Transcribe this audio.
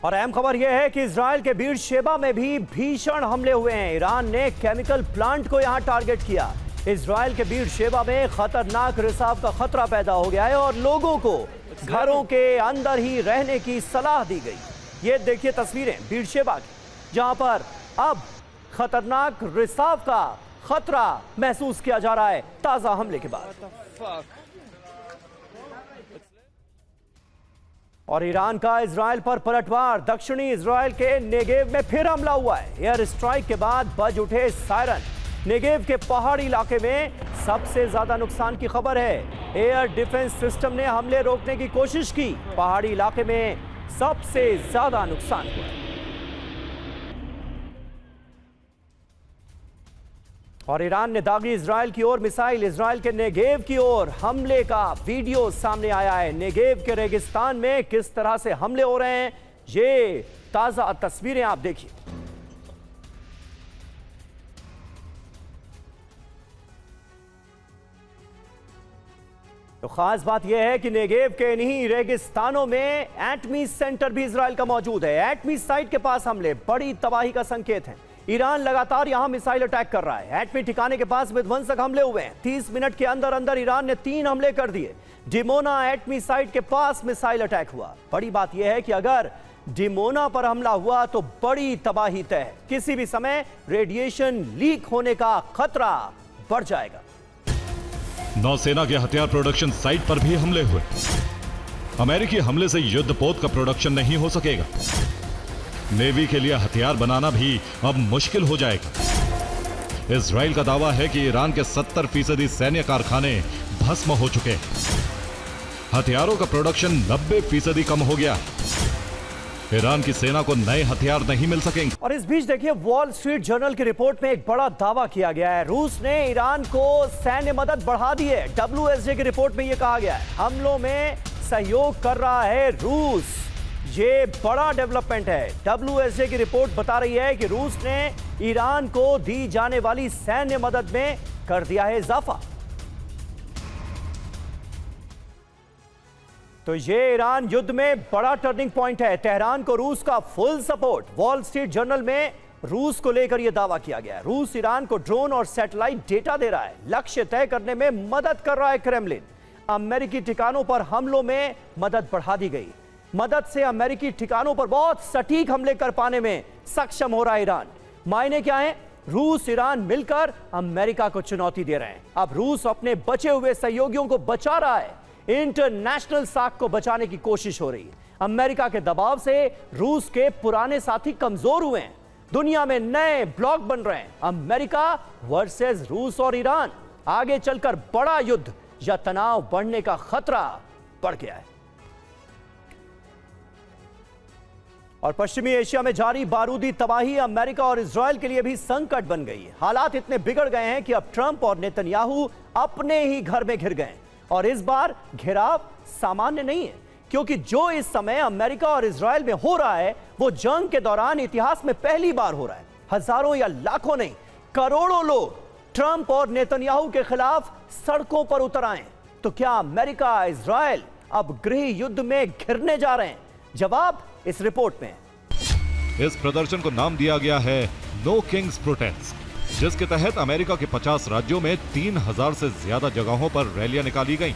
और अहम खबर यह है कि इजराइल के बीर शेबा में भी भीषण हमले हुए हैं। ईरान ने केमिकल प्लांट को यहां टारगेट किया। इजराइल के बीर शेबा में खतरनाक रिसाव का खतरा पैदा हो गया है और लोगों को घरों के अंदर ही रहने की सलाह दी गई। ये देखिए तस्वीरें बीर शेबा की, जहां पर अब खतरनाक रिसाव का खतरा महसूस किया जा रहा है ताजा हमले के बाद। और ईरान का इजराइल पर पलटवार। दक्षिणी इजराइल के नेगेव में फिर हमला हुआ है। एयर स्ट्राइक के बाद बज उठे सायरन। नेगेव के पहाड़ी इलाके में सबसे ज्यादा नुकसान की खबर है। एयर डिफेंस सिस्टम ने हमले रोकने की कोशिश की। पहाड़ी इलाके में सबसे ज्यादा नुकसान हुआ। और ईरान ने दागी इजराइल की ओर मिसाइल। इजराइल के नेगेव की ओर हमले का वीडियो सामने आया है। नेगेव के रेगिस्तान में किस तरह से हमले हो रहे हैं, ये ताजा तस्वीरें आप देखिए। तो खास बात यह है कि नेगेव के इन्हीं रेगिस्तानों में एटमी सेंटर भी इजराइल का मौजूद है। एटमी साइट के पास हमले बड़ी तबाही का संकेत है। ईरान लगातार यहां मिसाइल अटैक कर रहा है। एटमी ठिकाने के पास विध्वंसक हमले हुए हैं। 30 मिनट के अंदर अंदर ईरान ने 3 हमले कर दिए। डिमोना एटमी साइट के पास मिसाइल अटैक हुआ। बड़ी बात यह है कि अगर डिमोना पर हमला हुआ तो बड़ी तबाही तय है। किसी भी समय रेडिएशन लीक होने का खतरा बढ़ जाएगा। नौसेना के हथियार प्रोडक्शन साइट पर भी हमले हुए। अमेरिकी हमले से युद्धपोत का प्रोडक्शन नहीं हो सकेगा। नेवी के लिए हथियार बनाना भी अब मुश्किल हो जाएगा। इजराइल का दावा है कि ईरान के 70% सैन्य कारखाने भस्म हो चुके हैं। हथियारों का प्रोडक्शन 90% कम हो गया। ईरान की सेना को नए हथियार नहीं मिल सकेंगे। और इस बीच देखिए वॉल स्ट्रीट जर्नल की रिपोर्ट में एक बड़ा दावा किया गया है। रूस ने ईरान को सैन्य मदद बढ़ा दी है। WSJ की रिपोर्ट में यह कहा गया है हमलों में सहयोग कर रहा है रूस। ये बड़ा डेवलपमेंट है। WSJ की रिपोर्ट बता रही है कि रूस ने ईरान को दी जाने वाली सैन्य मदद में कर दिया है इजाफा। तो ये ईरान युद्ध में बड़ा टर्निंग पॉइंट है। तेहरान को रूस का full support. Wall street journal में रूस को लेकर यह दावा किया गया। रूस ईरान को ड्रोन और सैटेलाइट डेटा दे रहा है। लक्ष्य तय करने में मदद कर रहा है क्रेमलिन। अमेरिकी ठिकानों पर हमलों में मदद बढ़ा दी गई। मदद से अमेरिकी ठिकानों पर बहुत सटीक हमले कर पाने में सक्षम हो रहा है ईरान। मायने क्या है? रूस ईरान मिलकर अमेरिका को चुनौती दे रहे हैं। अब रूस अपने बचे हुए सहयोगियों को बचा रहा है। इंटरनेशनल साख को बचाने की कोशिश हो रही है। अमेरिका के दबाव से रूस के पुराने साथी कमजोर हुए हैं। दुनिया में नए ब्लॉक बन रहे हैं। अमेरिका वर्सेस रूस और ईरान। आगे चलकर बड़ा युद्ध या तनाव बढ़ने का खतरा बढ़ गया है। और पश्चिमी एशिया में जारी बारूदी तबाही अमेरिका और इजराइल के लिए भी संकट बन गई है। हालात इतने बिगड़ गए हैं कि अब ट्रंप और नेतन्याहू अपने ही घर में घिर गए। और इस बार घिराव सामान्य नहीं है, क्योंकि जो इस समय अमेरिका और इजराइल में हो रहा है वो जंग के दौरान इतिहास में पहली बार हो रहा है। हजारों या लाखों नहीं, करोड़ों लोग ट्रंप और नेतन्याहू के खिलाफ सड़कों पर उतर आए। तो क्या अमेरिका इजराइल अब गृह युद्ध में घिरने जा रहे हैं? जवाब इस रिपोर्ट में। इस प्रदर्शन को नाम दिया गया है नो किंग्स प्रोटेस्ट, जिसके तहत अमेरिका के 50 राज्यों में 3000 से ज्यादा जगहों पर रैलियां निकाली गईं।